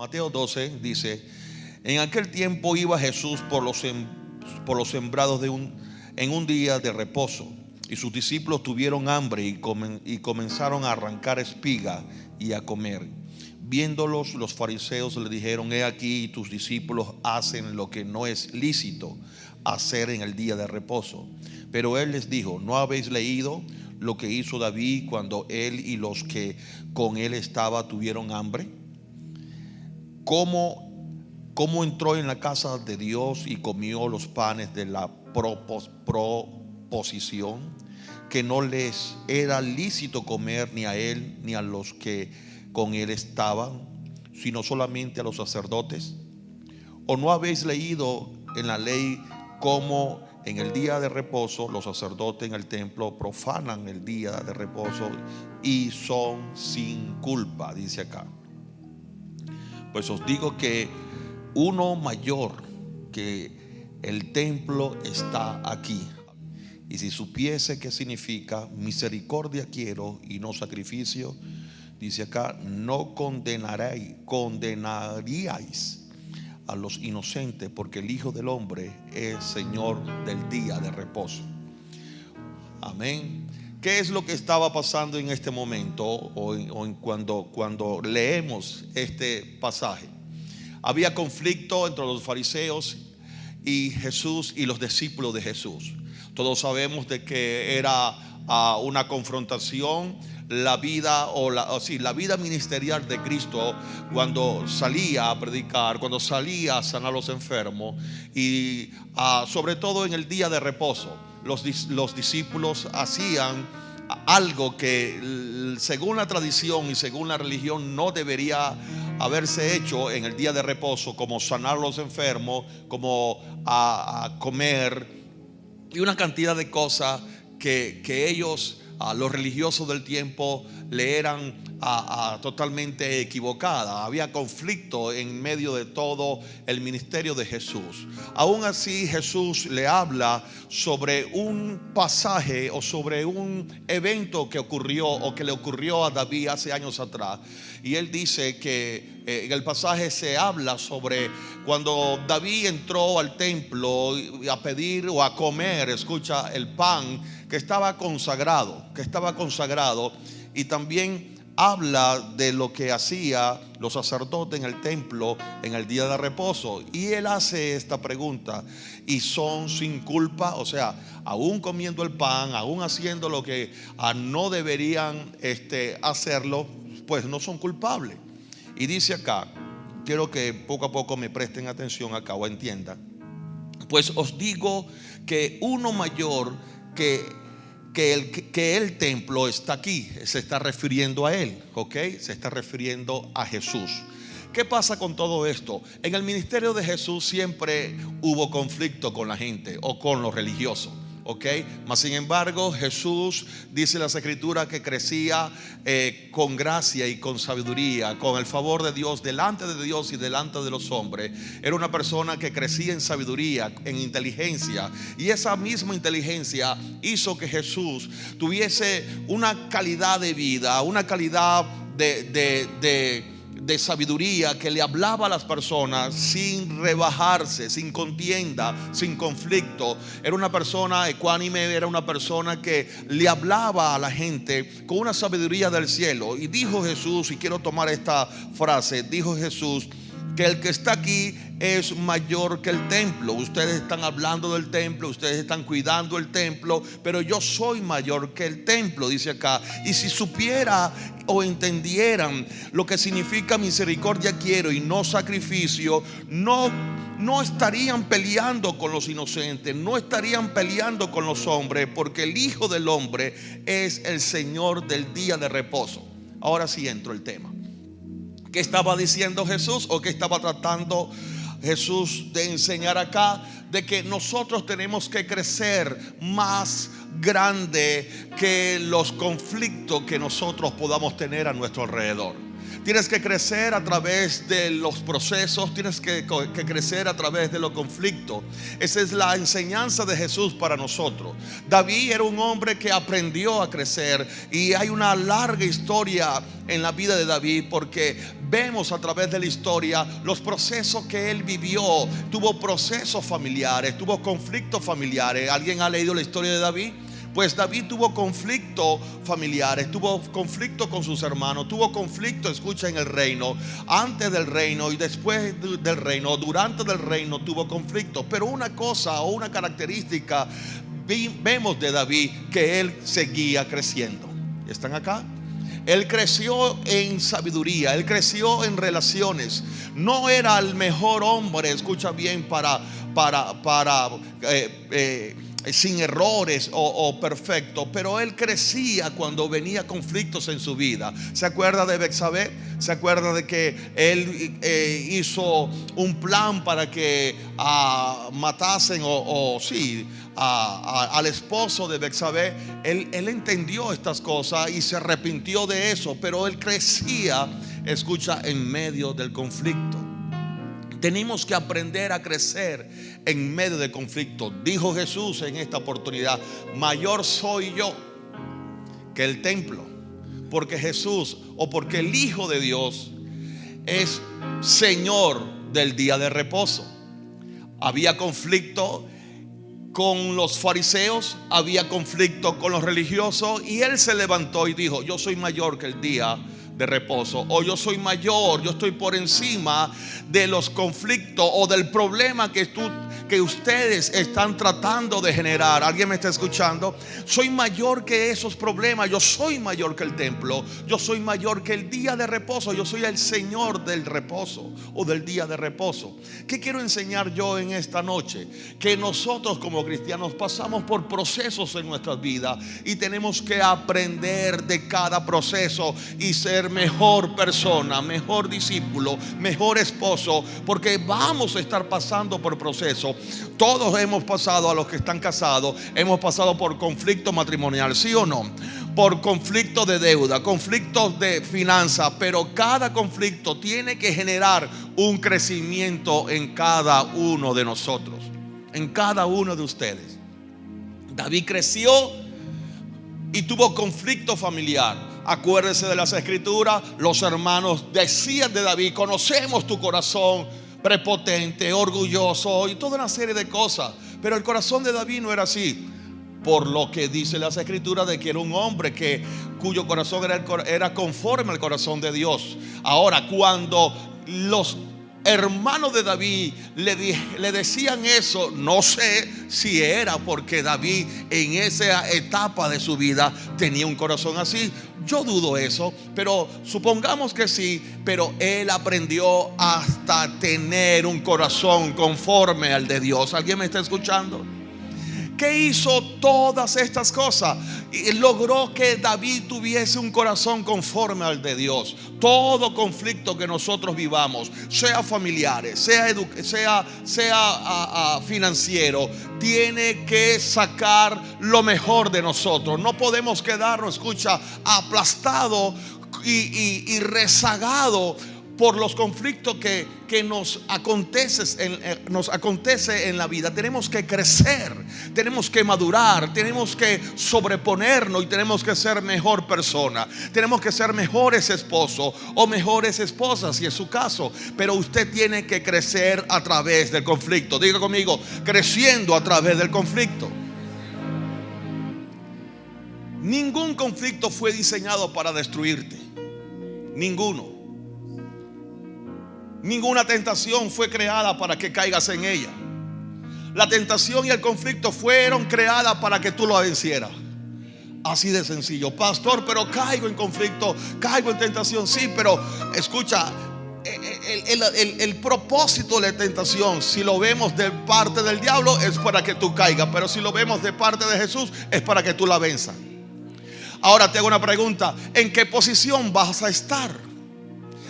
Mateo 12 dice: en aquel tiempo iba Jesús por los sembrados en un día de reposo, y sus discípulos tuvieron hambre y comenzaron a arrancar espiga y a comer. Viéndolos, los fariseos le dijeron: he aquí, tus discípulos hacen lo que no es lícito hacer en el día de reposo. Pero él les dijo: ¿no habéis leído lo que hizo David cuando él y los que con él estaban tuvieron hambre? ¿Cómo entró en la casa de Dios y comió los panes de la proposición, que no les era lícito comer ni a él ni a los que con él estaban, sino solamente a los sacerdotes? ¿O no habéis leído en la ley cómo en el día de reposo los sacerdotes en el templo profanan el día de reposo y son sin culpa? Dice acá: pues os digo que uno mayor que el templo está aquí. Y si supiese qué significa misericordia quiero y no sacrificio, dice acá, no condenaríais a los inocentes, porque el Hijo del Hombre es Señor del día de reposo. Amén. ¿Qué es lo que estaba pasando en este momento cuando leemos este pasaje? Había conflicto entre los fariseos y Jesús y los discípulos de Jesús. Todos sabemos de que era una confrontación. La vida la vida ministerial de Cristo, cuando salía a predicar, cuando salía a sanar a los enfermos, y sobre todo en el día de reposo, los discípulos hacían algo que según la tradición y según la religión no debería haberse hecho en el día de reposo, como sanar a los enfermos, como a comer y una cantidad de cosas que ellos, los religiosos del tiempo, le eran totalmente equivocada. Había conflicto en medio de todo el ministerio de Jesús. Aún así, Jesús le habla sobre un pasaje o sobre un evento que ocurrió o que le ocurrió a David hace años atrás. Y él dice que en el pasaje se habla sobre cuando David entró al templo a pedir o a comer, escucha, el pan que estaba consagrado, y también habla de lo que hacía los sacerdotes en el templo en el día de reposo. Y él hace esta pregunta: ¿y son sin culpa? O sea, aún comiendo el pan, aún haciendo lo que no deberían hacerlo, pues no son culpables. Y dice acá, quiero que poco a poco me presten atención acá o entiendan: pues os digo que uno mayor que el templo está aquí. Se está refiriendo a él, ¿ok? Se está refiriendo a Jesús. ¿Qué pasa con todo esto? En el ministerio de Jesús siempre hubo conflicto con la gente o con los religiosos, ¿ok? Mas sin embargo, Jesús, dice las Escrituras, que crecía con gracia y con sabiduría, con el favor de Dios, delante de Dios y delante de los hombres. Era una persona que crecía en sabiduría, en inteligencia, y esa misma inteligencia hizo que Jesús tuviese una calidad de vida, una calidad de sabiduría, que le hablaba a las personas sin rebajarse, sin contienda, sin conflicto. Era una persona ecuánime, era una persona que le hablaba a la gente con una sabiduría del cielo. Y dijo Jesús, y quiero tomar esta frase, dijo Jesús que el que está aquí es mayor que el templo. Ustedes están hablando del templo, ustedes están cuidando el templo, pero yo soy mayor que el templo, dice acá. Y si supiera o entendieran lo que significa misericordia quiero y no sacrificio, no estarían peleando con los inocentes, no estarían peleando con los hombres, porque el Hijo del Hombre es el Señor del día de reposo. Ahora sí entro el tema. ¿Qué estaba diciendo Jesús o qué estaba tratando Jesús de enseñar acá? De que nosotros tenemos que crecer más grande que los conflictos que nosotros podamos tener a nuestro alrededor. Tienes que crecer a través de los procesos. Tienes que crecer a través de los conflictos. Esa es la enseñanza de Jesús para nosotros. David era un hombre que aprendió a crecer, y hay una larga historia en la vida de David, porque vemos a través de la historia los procesos que él vivió. Tuvo procesos familiares, tuvo conflictos familiares. ¿Alguien ha leído la historia de David? Pues David tuvo conflictos familiares, tuvo conflicto con sus hermanos, tuvo conflicto, escucha, en el reino, antes del reino y después del reino, durante del reino tuvo conflicto. Pero una cosa o una característica vemos de David, que él seguía creciendo. ¿Están acá? Él creció en sabiduría, él creció en relaciones. No era el mejor hombre, escucha bien, sin errores o perfecto, pero él crecía cuando venía conflictos en su vida. ¿Se acuerda de Betsabé? ¿Se acuerda de que él hizo un plan para que matasen al esposo de Betsabé? Él entendió estas cosas y se arrepintió de eso, pero él crecía, escucha, en medio del conflicto. Tenemos que aprender a crecer en medio de conflicto. Dijo Jesús en esta oportunidad: mayor soy yo que el templo, porque Jesús, o porque el Hijo de Dios es Señor del día de reposo. Había conflicto con los fariseos, había conflicto con los religiosos, y él se levantó y dijo: yo soy mayor que el día de reposo, o yo soy mayor, yo estoy por encima de los conflictos o del problema que ustedes están tratando de generar. ¿Alguien me está escuchando? Soy mayor que esos problemas. Yo soy mayor que el templo. Yo soy mayor que el día de reposo. Yo soy el Señor del reposo o del día de reposo. ¿Qué quiero enseñar yo en esta noche? Que nosotros como cristianos pasamos por procesos en nuestras vidas, y tenemos que aprender de cada proceso y ser mejor persona, mejor discípulo, mejor esposo, porque vamos a estar pasando por procesos. Todos hemos pasado, a los que están casados, hemos pasado por conflicto matrimonial, ¿sí o no? Por conflicto de deuda, conflictos de finanzas, pero cada conflicto tiene que generar un crecimiento en cada uno de nosotros, en cada uno de ustedes. David creció y tuvo conflicto familiar. Acuérdese de las escrituras. Los hermanos decían de David: conocemos tu corazón prepotente, orgulloso y toda una serie de cosas. Pero el corazón de David no era así, por lo que dice las escrituras de que era un hombre cuyo corazón era conforme al corazón de Dios. Ahora, cuando los hermanos de David le decían eso, no sé si era porque David en esa etapa de su vida tenía un corazón así. Yo dudo eso, pero supongamos que sí. Pero él aprendió hasta tener un corazón conforme al de Dios. ¿Alguien me está escuchando? ¿Qué hizo todas estas cosas? Y logró que David tuviese un corazón conforme al de Dios. Todo conflicto que nosotros vivamos, sea familiares, sea financiero, tiene que sacar lo mejor de nosotros. No podemos quedarnos, escucha, aplastado y rezagado por los conflictos que nos acontece en la vida. Tenemos que crecer, tenemos que madurar, tenemos que sobreponernos y tenemos que ser mejor persona. Tenemos que ser mejores esposos o mejores esposas, si es su caso. Pero usted tiene que crecer a través del conflicto. Diga conmigo: creciendo a través del conflicto. Ningún conflicto fue diseñado para destruirte. Ninguno. Ninguna tentación fue creada para que caigas en ella. La tentación y el conflicto fueron creadas para que tú lo vencieras. Así de sencillo. Pastor, pero caigo en conflicto, caigo en tentación. Sí, pero escucha, el propósito de la tentación, si lo vemos de parte del diablo, es para que tú caigas. Pero si lo vemos de parte de Jesús, es para que tú la venzas. Ahora te hago una pregunta: ¿en qué posición vas a estar?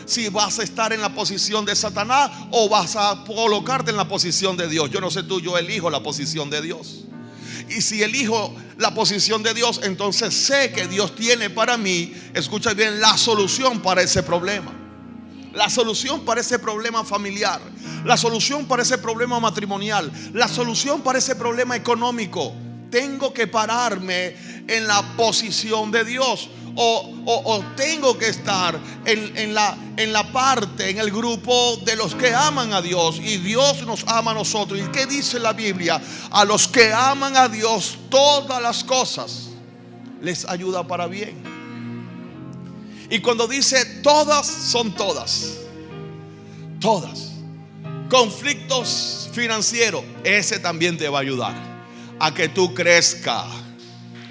Si vas a estar en la posición de Satanás o vas a colocarte en la posición de Dios. Yo no sé tú, yo elijo la posición de Dios. Y si elijo la posición de Dios, entonces sé que Dios tiene para mí, escucha bien, la solución para ese problema. la solución para ese problema familiar, la solución para ese problema matrimonial, la solución para ese problema económico. Tengo que pararme en la posición de Dios. O tengo que estar en la parte, en el grupo de los que aman a Dios. Y Dios nos ama a nosotros. ¿Y qué dice la Biblia? A los que aman a Dios, todas las cosas les ayuda para bien. Y cuando dice todas, son todas. Todas. Conflictos financieros, ese también te va a ayudar a que tú crezcas.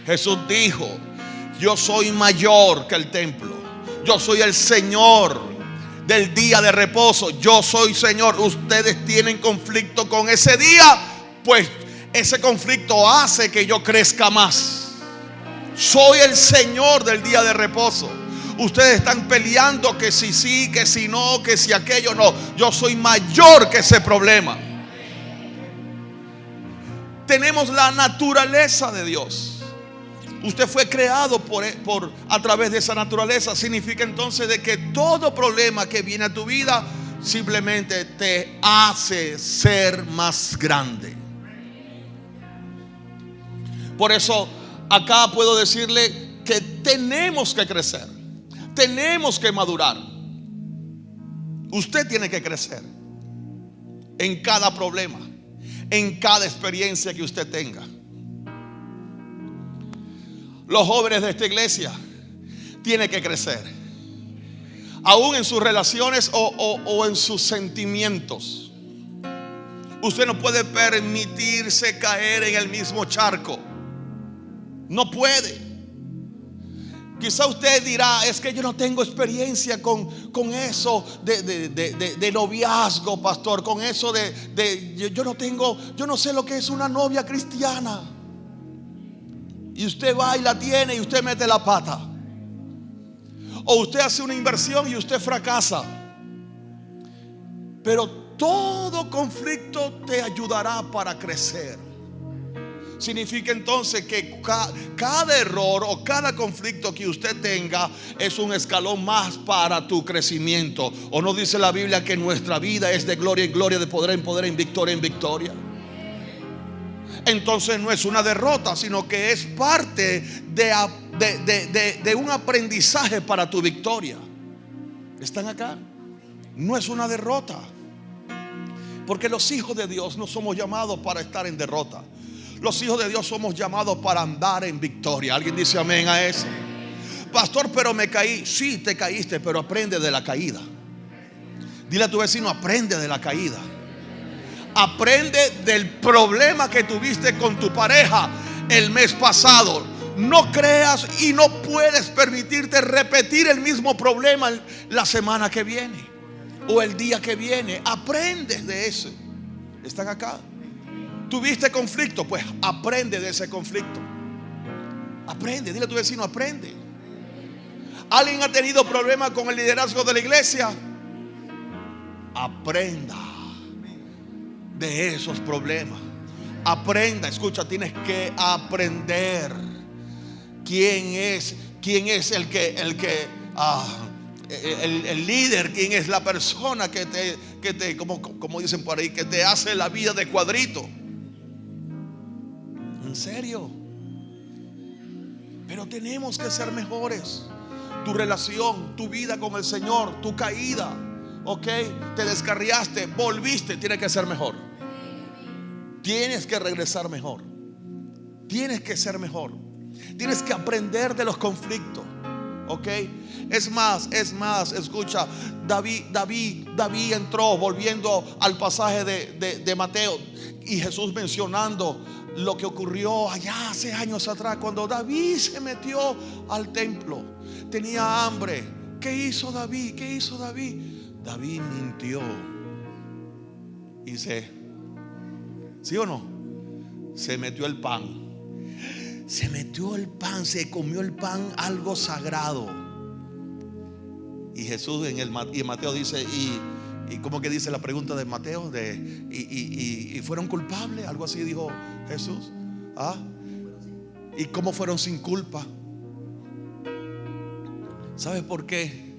Jesús dijo: yo soy mayor que el templo. Yo soy el Señor del día de reposo. Yo soy Señor. Ustedes tienen conflicto con ese día, pues ese conflicto hace que yo crezca más. Soy el Señor del día de reposo. Ustedes están peleando que si sí, que si no, que si aquello no. Yo soy mayor que ese problema. Tenemos la naturaleza de Dios. Usted fue creado a través de esa naturaleza. Significa entonces de que todo problema que viene a tu vida simplemente te hace ser más grande. Por eso acá puedo decirle que tenemos que crecer, tenemos que madurar. Usted tiene que crecer en cada problema, en cada experiencia que usted tenga. Los jóvenes de esta iglesia tienen que crecer, aún en sus relaciones o en sus sentimientos. Usted no puede permitirse caer en el mismo charco. No puede. Quizá usted dirá: es que yo no tengo experiencia con eso de noviazgo, pastor. Con eso yo no sé lo que es una novia cristiana. Y usted va y la tiene y usted mete la pata. O usted hace una inversión y usted fracasa. Pero todo conflicto te ayudará para crecer. Significa entonces que cada error o cada conflicto que usted tenga es un escalón más para tu crecimiento. ¿O no dice la Biblia que nuestra vida es de gloria en gloria, de poder en poder, en victoria en victoria? Entonces no es una derrota, sino que es parte de un aprendizaje para tu victoria. ¿Están acá? No es una derrota, porque los hijos de Dios no somos llamados para estar en derrota. Los hijos de Dios somos llamados para andar en victoria. ¿Alguien dice amén a eso? Pastor, pero me caí. Sí, te caíste, pero aprende de la caída. Dile a tu vecino: aprende de la caída. Aprende del problema que tuviste con tu pareja el mes pasado. No creas y no puedes permitirte repetir el mismo problema la semana que viene o el día que viene. Aprende de eso. ¿Están acá? ¿Tuviste conflicto? Pues aprende de ese conflicto. Aprende. Dile a tu vecino: aprende. ¿Alguien ha tenido problemas con el liderazgo de la iglesia? Aprenda de esos problemas. Aprenda, escucha, tienes que aprender quién es el líder, quién es la persona que te como dicen por ahí, que te hace la vida de cuadrito. En serio. Pero tenemos que ser mejores. Tu relación, tu vida con el Señor, tu caída, ok, te descarriaste, volviste, tiene que ser mejor. Tienes que regresar mejor. Tienes que ser mejor. Tienes que aprender de los conflictos, ok. Es más, escucha, David entró, volviendo al pasaje de Mateo, y Jesús mencionando lo que ocurrió allá hace años atrás, cuando David se metió al templo. Tenía hambre. ¿Qué hizo David? David mintió. Y ¿sí o no? Se metió el pan. Se comió el pan, algo sagrado. Y Jesús y Mateo dice, y como que dice la pregunta de Mateo, y fueron culpables, algo así dijo Jesús. ¿Y cómo fueron sin culpa? ¿Sabes por qué?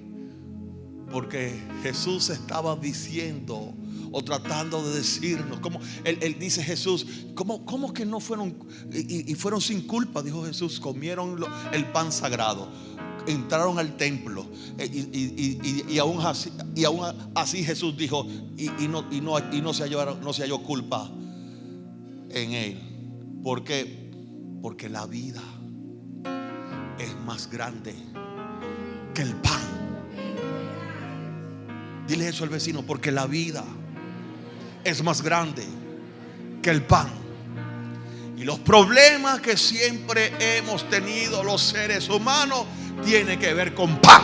Porque Jesús estaba diciendo o tratando de decirnos, como él dice Jesús, ¿cómo que no fueron y fueron sin culpa? Dijo Jesús, comieron el pan sagrado, entraron al templo y aún así Jesús dijo no se halló culpa en él. ¿Por qué? Porque la vida es más grande que el pan. Dile eso al vecino, porque la vida es más grande que el pan. Y los problemas que siempre hemos tenido los seres humanos tienen que ver con pan.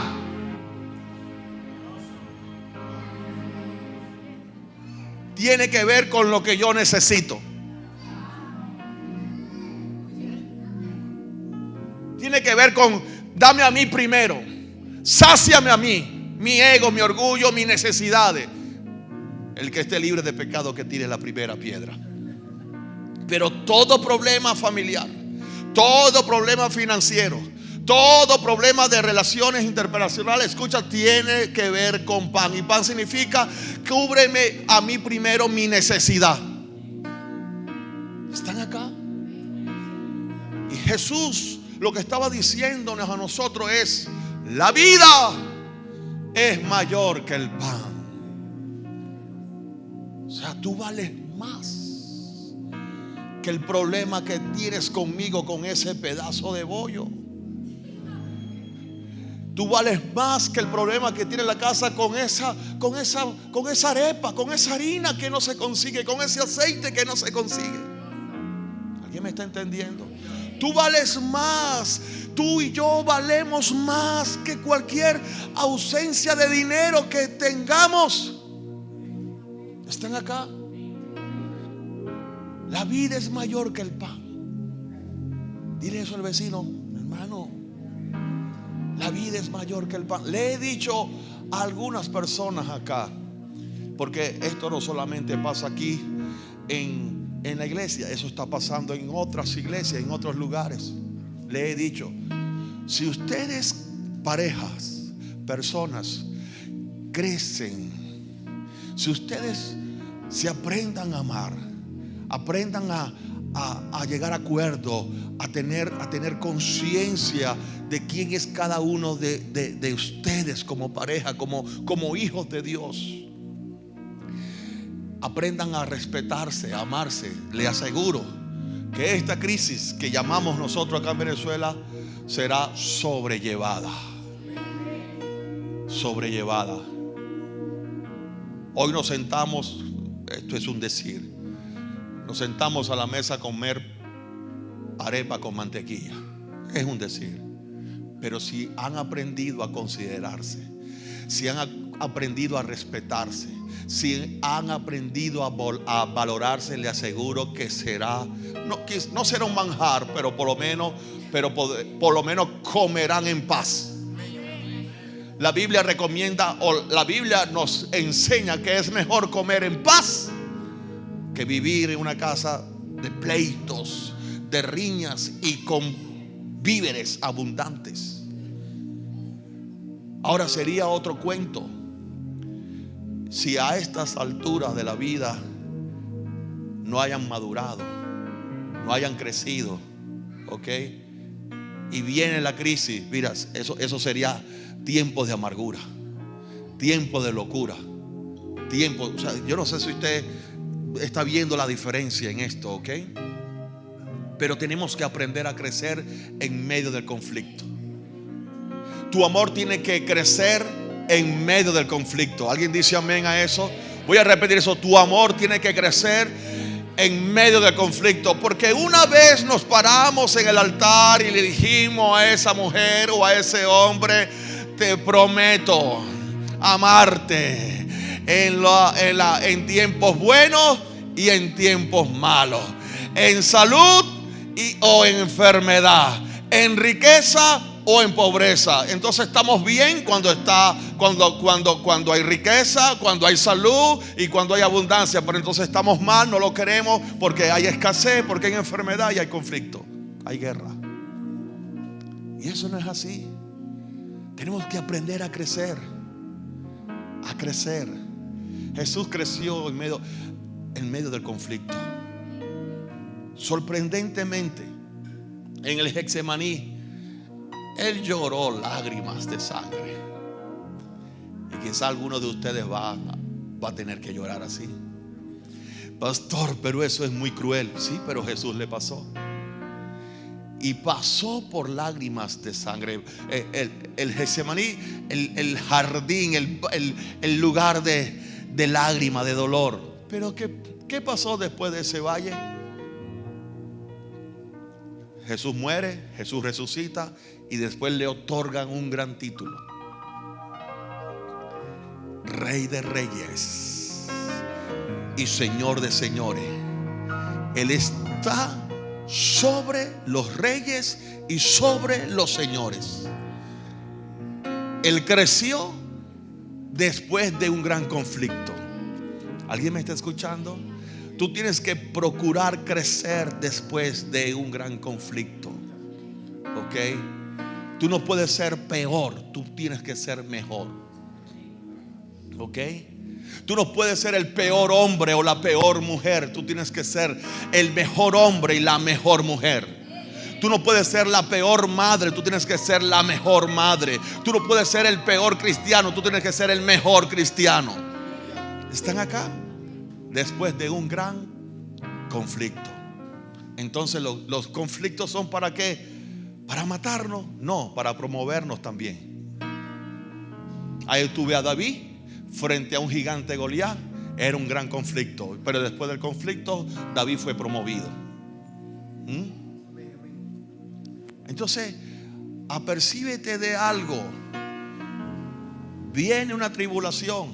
Tiene que ver con lo que yo necesito. Tiene que ver con dame a mí primero, sáciame a mí, mi ego, mi orgullo, mis necesidades. El que esté libre de pecado que tire la primera piedra. Pero todo problema familiar, todo problema financiero, todo problema de relaciones interpersonales, escucha, tiene que ver con pan. Y pan significa cúbreme a mí primero mi necesidad. ¿Están acá? Y Jesús lo que estaba diciéndonos a nosotros es: la vida es mayor que el pan. O sea, tú vales más que el problema que tienes conmigo con ese pedazo de bollo. Tú vales más que el problema que tiene la casa con esa arepa, con esa harina que no se consigue, con ese aceite que no se consigue. ¿Alguien me está entendiendo? Tú vales más. Tú y yo valemos más que cualquier ausencia de dinero que tengamos. ¿Están acá? La vida es mayor que el pan. Dile eso al vecino, hermano. La vida es mayor que el pan. Le he dicho a algunas personas acá, porque esto no solamente pasa aquí en la iglesia, eso está pasando en otras iglesias, en otros lugares. Le he dicho, si ustedes, parejas, personas, crecen, si ustedes se aprendan a amar, aprendan a llegar a acuerdo, a tener conciencia de quién es cada uno de ustedes como pareja, como hijos de Dios, aprendan a respetarse, a amarse, le aseguro que esta crisis que llamamos nosotros acá en Venezuela será sobrellevada. Hoy nos sentamos, esto es un decir, nos sentamos a la mesa a comer arepa con mantequilla. Es un decir. Pero si han aprendido a considerarse, si han aprendido a respetarse, si han aprendido a valorarse, le aseguro que será, no será un manjar, pero por lo menos comerán en paz. La Biblia recomienda, o la Biblia nos enseña que es mejor comer en paz que vivir en una casa de pleitos, de riñas y con víveres abundantes. Ahora sería otro cuento si a estas alturas de la vida no hayan madurado, no hayan crecido, ¿ok? Y viene la crisis. Mira, eso sería tiempo de amargura, tiempo de locura, tiempo, o sea, yo no sé si usted está viendo la diferencia en esto, ¿ok? Pero tenemos que aprender a crecer en medio del conflicto. Tu amor tiene que crecer en medio del conflicto. ¿Alguien dice amén a eso? Voy a repetir eso. Tu amor tiene que crecer en medio del conflicto. Porque una vez nos paramos en el altar y le dijimos a esa mujer o a ese hombre: te prometo amarte en tiempos buenos y en tiempos malos, en salud o en enfermedad, en riqueza o en pobreza. Entonces estamos bien cuando hay riqueza, cuando hay salud y cuando hay abundancia. Pero entonces estamos mal, no lo queremos porque hay escasez, porque hay enfermedad y hay conflicto, hay guerra. Y eso no es así. Tenemos que aprender a crecer. a crecer. Jesús creció en medio del conflicto. Sorprendentemente, en el Getsemaní, Él lloró lágrimas de sangre. Y quizá alguno de ustedes va a tener que llorar así. Pastor, pero eso es muy cruel. Sí, pero Jesús le pasó. Y pasó por lágrimas de sangre. El Getsemaní, el jardín, el lugar de lágrima, de dolor. Pero ¿qué pasó después de ese valle? Jesús muere, Jesús resucita y después le otorgan un gran título: Rey de Reyes y Señor de Señores. Él está sobre los reyes y sobre los señores. Él creció después de un gran conflicto. ¿Alguien me está escuchando? Tú tienes que procurar crecer después de un gran conflicto. ¿Ok? Tú no puedes ser peor, tú tienes que ser mejor. ¿Ok? Tú no puedes ser el peor hombre o la peor mujer. Tú tienes que ser el mejor hombre y la mejor mujer. Tú no puedes ser la peor madre, tú tienes que ser la mejor madre. Tú no puedes ser el peor cristiano, tú tienes que ser el mejor cristiano. ¿Están acá? Después de un gran conflicto. Entonces los conflictos son ¿para qué? ¿Para matarnos? No, para promovernos también. Ahí tuve a David frente a un gigante Goliat. Era un gran conflicto, pero después del conflicto David fue promovido. Entonces, apercíbete de algo. Viene una tribulación,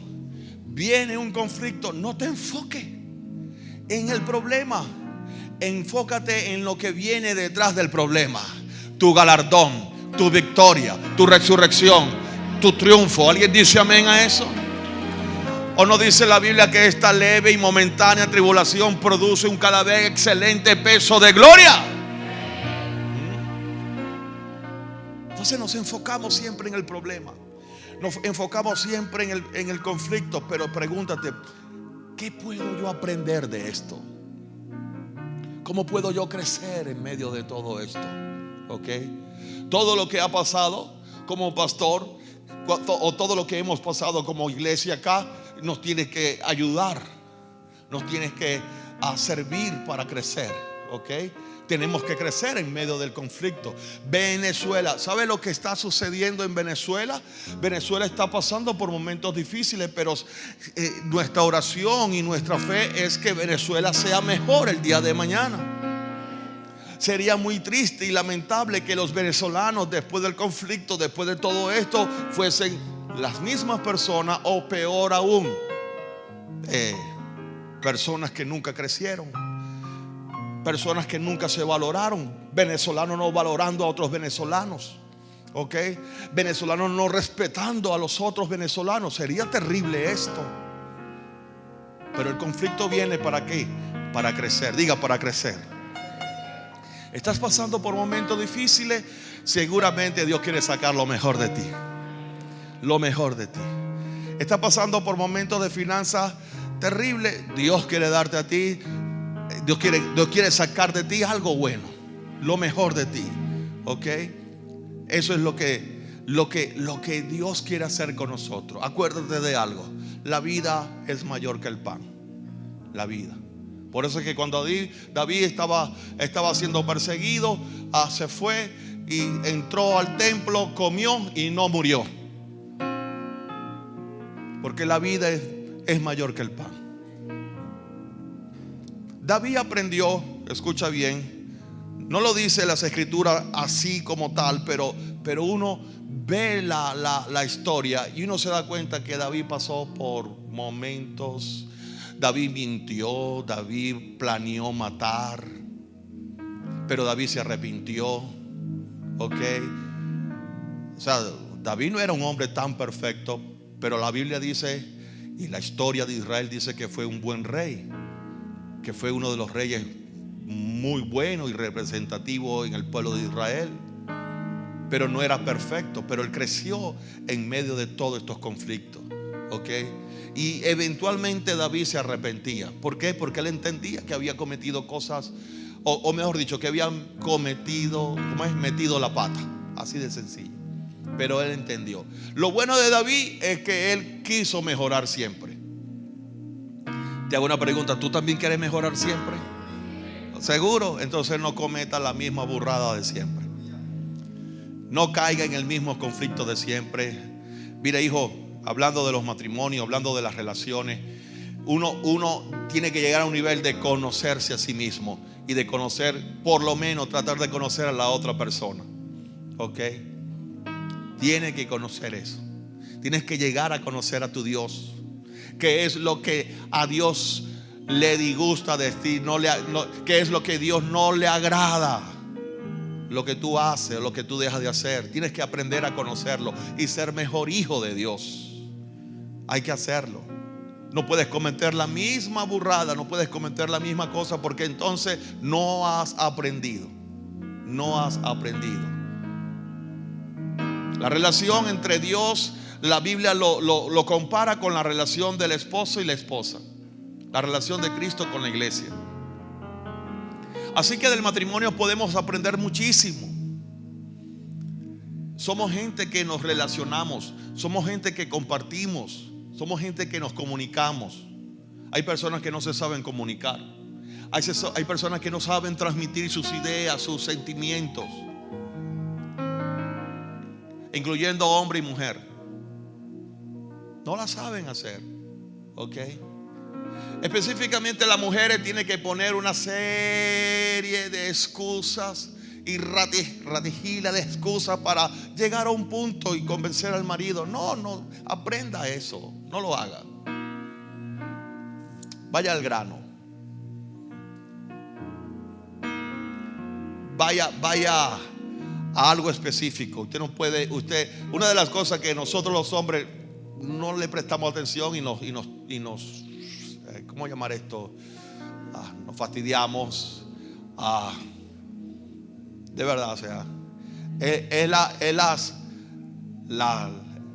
viene un conflicto. No te enfoques en el problema, enfócate en lo que viene detrás del problema. Tu galardón, tu victoria, tu resurrección, tu triunfo. ¿Alguien dice amén a eso? ¿O no dice la Biblia que esta leve y momentánea tribulación produce un cada vez excelente peso de gloria? Entonces nos enfocamos siempre en el problema, nos enfocamos siempre en el conflicto. Pero pregúntate, ¿qué puedo yo aprender de esto? ¿Cómo puedo yo crecer en medio de todo esto? ¿Ok? Todo lo que ha pasado como pastor, o todo lo que hemos pasado como iglesia acá, nos tiene que ayudar, nos tiene que servir para crecer. ¿Ok? Tenemos que crecer en medio del conflicto. Venezuela, ¿sabe lo que está sucediendo en Venezuela? Venezuela está pasando por momentos difíciles, pero nuestra oración y nuestra fe es que Venezuela sea mejor el día de mañana. Sería muy triste y lamentable que los venezolanos, después del conflicto, después de todo esto, fuesen las mismas personas, o peor aún, personas que nunca crecieron, personas que nunca se valoraron, venezolanos no valorando a otros venezolanos, ¿ok? Venezolanos no respetando a los otros venezolanos. Sería terrible esto. Pero el conflicto viene ¿para qué? Para crecer. Diga, para crecer. Estás pasando por momentos difíciles. Seguramente Dios quiere sacar lo mejor de ti. Lo mejor de ti. Estás pasando por momentos de finanzas terribles. Dios quiere darte a ti. Dios quiere sacar de ti algo bueno, lo mejor de ti. ¿Ok? Eso es lo que Dios quiere hacer con nosotros. Acuérdate de algo: la vida es mayor que el pan. La vida. Por eso es que cuando David estaba siendo perseguido, se fue y entró al templo, comió y no murió. Porque la vida es mayor que el pan. David aprendió, escucha bien, no lo dice las escrituras así como tal, pero uno ve la historia y uno se da cuenta que David pasó por momentos. David mintió, David planeó matar, pero David se arrepintió. ¿Ok? O sea, David no era un hombre tan perfecto, pero la Biblia dice, y la historia de Israel dice, que fue un buen rey, que fue uno de los reyes muy bueno y representativo en el pueblo de Israel. Pero no era perfecto, pero él creció en medio de todos estos conflictos. ¿ok? Y eventualmente David se arrepentía. ¿Por qué? Porque él entendía que había cometido cosas, o mejor dicho, que habían cometido, metido la pata. Así de sencillo. Pero él entendió. Lo bueno de David es que él quiso mejorar siempre. Te hago una pregunta: ¿tú también quieres mejorar siempre? ¿Seguro? Entonces no cometa la misma burrada de siempre. No caiga en el mismo conflicto de siempre. Mira, hijo, hablando de los matrimonios, hablando de las relaciones, uno tiene que llegar a un nivel de conocerse a sí mismo y de conocer, por lo menos tratar de conocer a la otra persona. ¿Ok? Tienes que conocer eso. Tienes que llegar a conocer a tu Dios. ¿Qué es lo que a Dios le disgusta de ti? ¿Qué es lo que a Dios no le agrada? Lo que tú haces, lo que tú dejas de hacer. Tienes que aprender a conocerlo y ser mejor hijo de Dios. Hay que hacerlo. No puedes cometer la misma burrada, no puedes cometer la misma cosa, porque entonces no has aprendido. No has aprendido. La relación entre Dios, la Biblia lo compara con la relación del esposo y la esposa. La relación de Cristo con la iglesia. Así que del matrimonio podemos aprender muchísimo. Somos gente que nos relacionamos, somos gente que compartimos, somos gente que nos comunicamos. Hay personas que no se saben comunicar. Hay personas que no saben transmitir sus ideas, sus sentimientos, incluyendo hombre y mujer. No la saben hacer. ¿Ok? Específicamente las mujeres tienen que poner una serie de excusas y ratigila de excusas para llegar a un punto y convencer al marido. No, aprenda eso, no lo haga. Vaya al grano. Vaya a algo específico. Usted no puede, una de las cosas que nosotros los hombres no le prestamos atención y nos ¿cómo llamar esto? Nos fastidiamos. De verdad, o sea,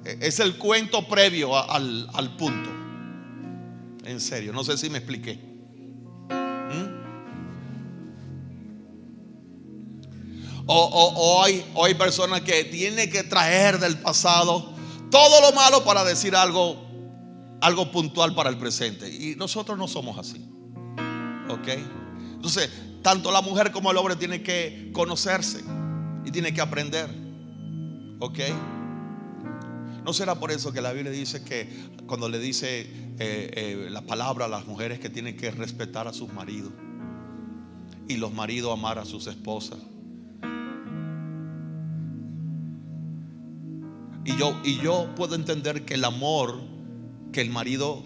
es el cuento previo al punto. En serio, no sé si me expliqué. O hay personas que tienen que traer del pasado todo lo malo para decir algo puntual para el presente. Y nosotros no somos así. ¿Ok? Entonces, tanto la mujer como el hombre tienen que conocerse y tienen que aprender. ¿Ok? ¿No será por eso que la Biblia dice que cuando le dice la palabra a las mujeres que tienen que respetar a sus maridos y los maridos amar a sus esposas? Y yo puedo entender que el amor que el marido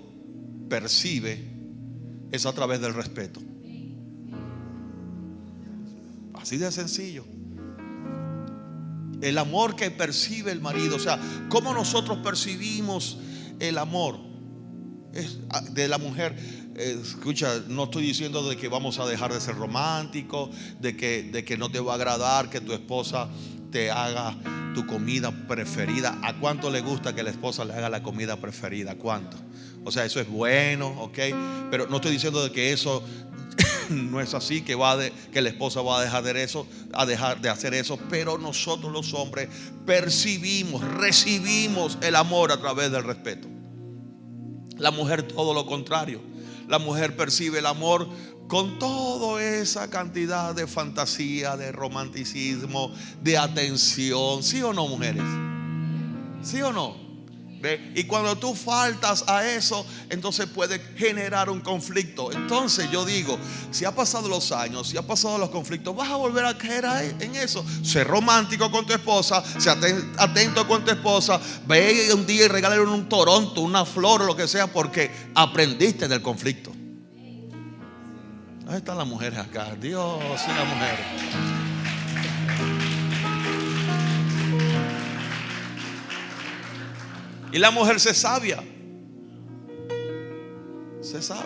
percibe es a través del respeto. Así de sencillo. El amor que percibe el marido, o sea, cómo nosotros percibimos el amor de la mujer. Escucha, no estoy diciendo de que vamos a dejar de ser románticos, de que no te va a agradar que tu esposa te haga tu comida preferida. ¿A cuánto le gusta que la esposa le haga la comida preferida? ¿A cuánto? O sea, eso es bueno, ¿ok? Pero no estoy diciendo de que eso no es así, que la esposa va a dejar de hacer eso. Pero nosotros los hombres recibimos el amor a través del respeto. La mujer todo lo contrario. La mujer percibe el amor con toda esa cantidad de fantasía, de romanticismo, de atención. ¿Sí o no, mujeres? ¿Sí o no? ¿Ve? Y cuando tú faltas a eso, entonces puede generar un conflicto. Entonces yo digo, si ha pasado los años, si ha pasado los conflictos, vas a volver a caer en eso. Sé romántico con tu esposa, sé atento con tu esposa. Ve un día y regálale un Toronto, una flor o lo que sea, porque aprendiste del conflicto. Ahí están las mujeres acá. Dios, y las mujeres. Y la mujer se sabia. Se sabia.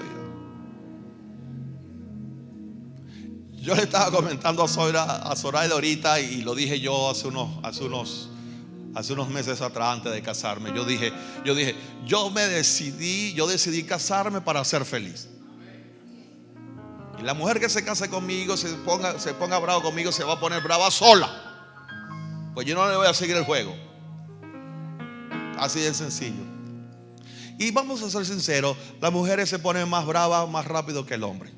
Yo le estaba comentando a Zoraida ahorita, y lo dije yo hace unos Hace unos meses atrás, antes de casarme, yo dije, yo decidí casarme para ser feliz. Y la mujer que se case conmigo, se ponga bravo conmigo, se va a poner brava sola. Pues yo no le voy a seguir el juego. Así de sencillo. Y vamos a ser sinceros, las mujeres se ponen más bravas más rápido que el hombre.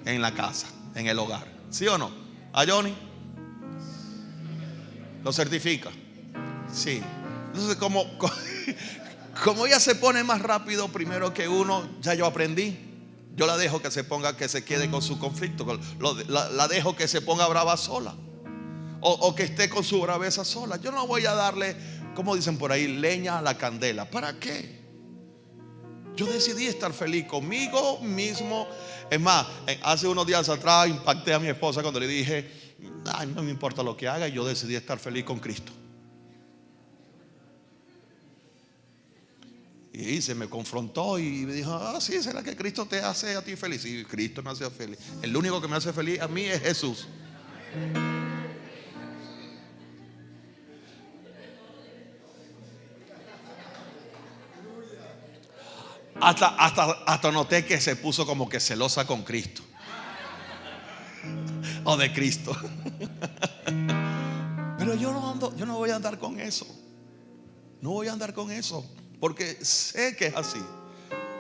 En la casa, en el hogar. ¿Sí o no? ¿A Johnny? ¿Lo certifica? Sí. Entonces como ella se pone más rápido primero que uno, ya yo aprendí. Yo la dejo que se quede con su conflicto. La dejo que se ponga brava sola. O que esté con su braveza sola. Yo no voy a darle, como dicen por ahí, leña a la candela. ¿Para qué? Yo decidí estar feliz conmigo mismo. Es más, hace unos días atrás impacté a mi esposa cuando le dije, ay, no me importa lo que haga, yo decidí estar feliz con Cristo. Y se me confrontó y me dijo, sí, ¿será que Cristo te hace a ti feliz? Sí, Cristo me hace feliz. El único que me hace feliz a mí es Jesús. Hasta noté que se puso como que celosa con Cristo. O de Cristo. Pero yo no voy a andar con eso. No voy a andar con eso. Porque sé que es así.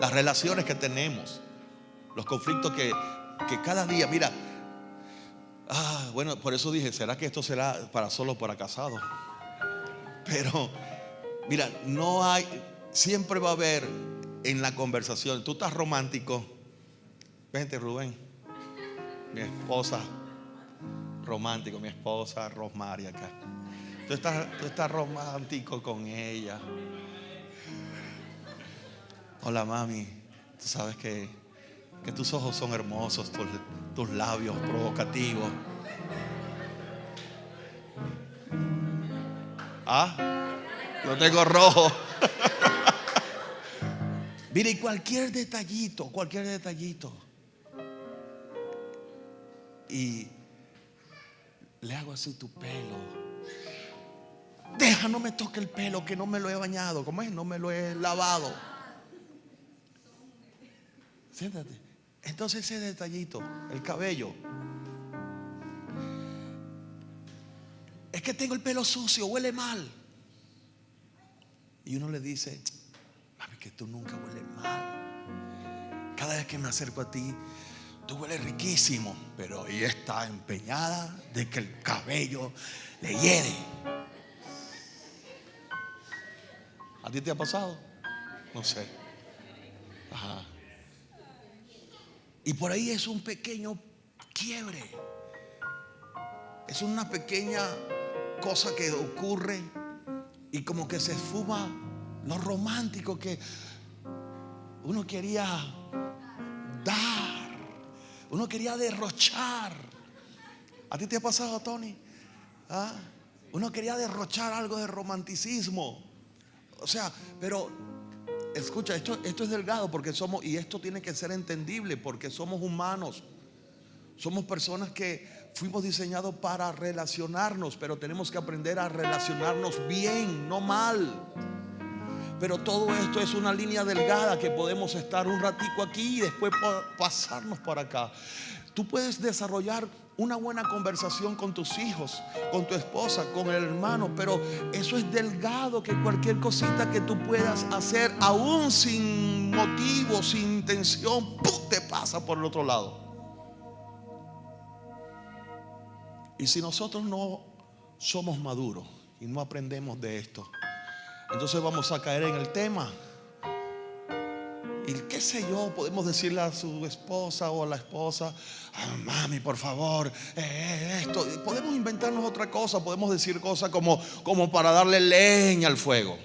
Las relaciones que tenemos, los conflictos que cada día, mira. Bueno, por eso dije, ¿será que esto será solo para casados? Pero mira, siempre va a haber en la conversación. Tú estás romántico. Vente, Rubén. Mi esposa romántico, mi esposa Rosmary acá. Tú estás romántico con ella. Hola, mami. Tú sabes que tus ojos son hermosos, tus labios provocativos. Lo tengo rojo. Mire, y cualquier detallito. Y le hago así tu pelo. No me toque el pelo, que no me lo he bañado. ¿Cómo es? No me lo he lavado. Siéntate. Entonces ese detallito, el cabello. Es que tengo el pelo sucio, huele mal. Y uno le dice, mami, que tú nunca hueles mal. Cada vez que me acerco a ti, tú hueles riquísimo. Pero ella está empeñada de que el cabello le hiede. ¿A ti te ha pasado? No sé. Ajá. Y por ahí es un pequeño quiebre. Es una pequeña cosa que ocurre y como que se esfuma lo romántico que uno quería dar, uno quería derrochar. ¿A ti te ha pasado, Tony? Uno quería derrochar algo de romanticismo. O sea, pero escucha, esto es delgado porque somos, y esto tiene que ser entendible porque somos humanos. Somos personas que fuimos diseñados para relacionarnos, pero tenemos que aprender a relacionarnos bien, no mal. Pero todo esto es una línea delgada que podemos estar un ratico aquí y después pasarnos para acá. Tú puedes desarrollar una buena conversación con tus hijos, con tu esposa, con el hermano, pero eso es delgado, que cualquier cosita que tú puedas hacer, aún sin motivo, sin intención, ¡pum!, te pasa por el otro lado. Y si nosotros no somos maduros y no aprendemos de esto, entonces vamos a caer en el tema. Y qué sé yo, podemos decirle a su esposa o a la esposa, mami, por favor, esto. Podemos inventarnos otra cosa, podemos decir cosas como para darle leña al fuego.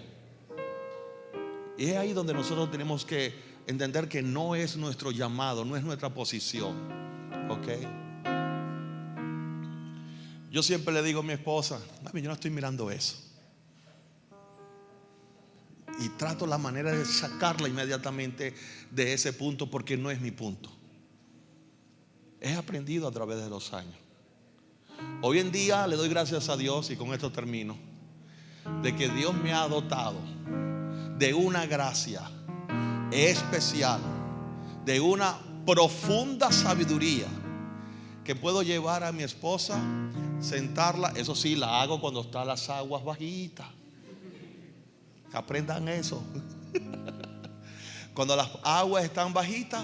Y es ahí donde nosotros tenemos que entender que no es nuestro llamado, no es nuestra posición. ¿Ok? Yo siempre le digo a mi esposa, mami, yo no estoy mirando eso. Y trato la manera de sacarla inmediatamente de ese punto, porque no es mi punto. He aprendido a través de los años. Hoy en día le doy gracias a Dios, y con esto termino, de que Dios me ha dotado de una gracia especial, de una profunda sabiduría, que puedo llevar a mi esposa, sentarla. Eso sí, la hago cuando están las aguas bajitas. Aprendan eso. Cuando las aguas están bajitas,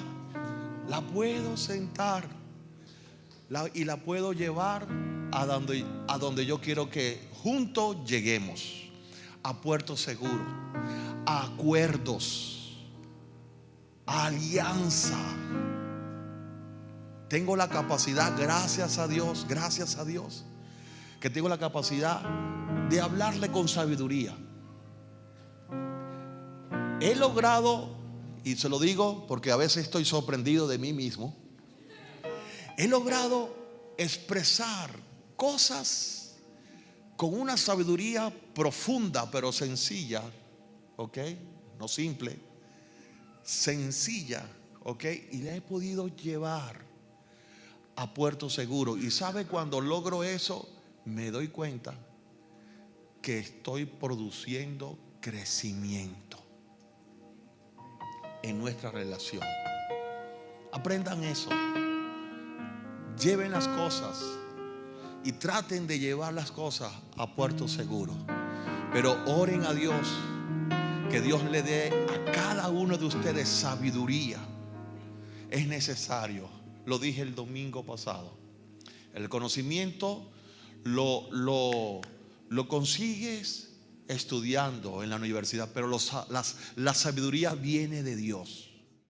la puedo sentar y la puedo llevar a donde yo quiero que juntos lleguemos, a puerto seguro, a acuerdos, a alianza. Tengo la capacidad, gracias a Dios, que tengo la capacidad de hablarle con sabiduría. He logrado, y se lo digo porque a veces estoy sorprendido de mí mismo, he logrado expresar cosas con una sabiduría profunda pero sencilla, ¿ok? No simple, sencilla, ¿ok? Y la he podido llevar a puerto seguro. Y sabe, cuando logro eso, me doy cuenta que estoy produciendo crecimiento en nuestra relación. Aprendan eso. Lleven las cosas y traten de llevar las cosas a puerto seguro. Pero oren a Dios, que Dios le dé a cada uno de ustedes sabiduría. Es necesario. Lo dije el domingo pasado. El conocimiento lo consigues estudiando en la universidad, pero la sabiduría viene de Dios.